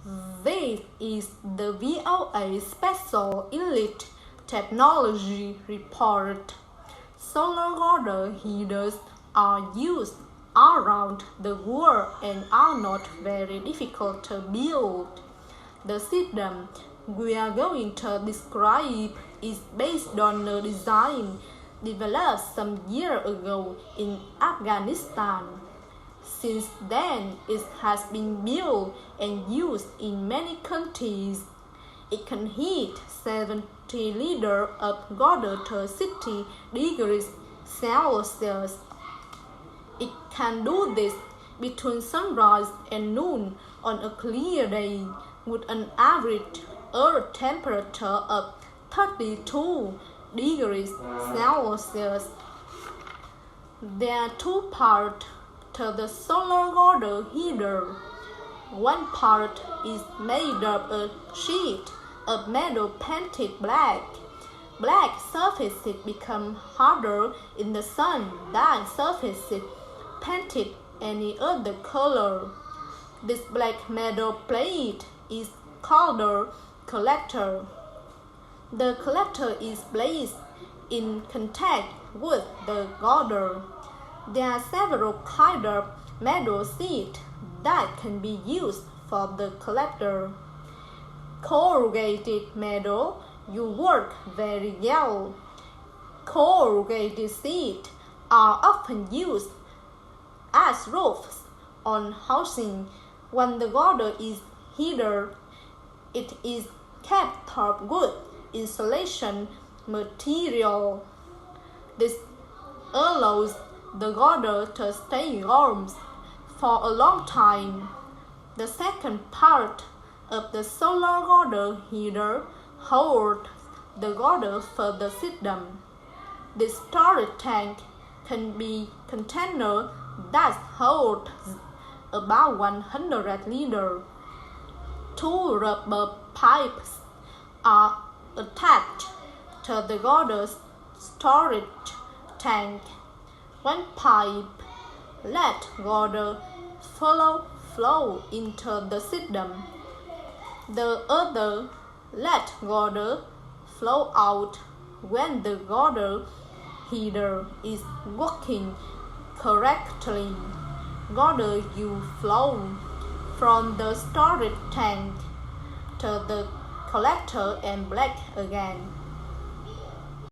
This is the VOA Special Elite Technology Report. Solar water heaters are used around the world and are not very difficult to build. The system we are going to describe is based on a design developed some years ago in Afghanistan. Since then, it has been built and used in many countries. It can heat 70 liters of water to 60 degrees Celsius. It can do this between sunrise and noon on a clear day with an average earth temperature of 32 degrees Celsius. There are two parts to the solar water heater. One part is made of a sheet of metal painted black. Black surfaces become harder in the sun than surfaces painted any other color. This black metal plate is called the collector. The collector is placed in contact with the water. There are several kinds of metal sheets that can be used for the collector. Corrugated metal you work very well. Corrugated sheets are often used as roofs on housing. When the water is heated, it is kept of good insulation material. This allows the water to stay warm for a long time. The second part of the solar water heater holds the water for the system. This storage tank can be a container that holds about 100 liters. Two rubber pipes are attached to the water storage tank. One pipe lets water flow into the system. The other lets water flow out when the water heater is working correctly. Water will flow from the storage tank to the collector and back again.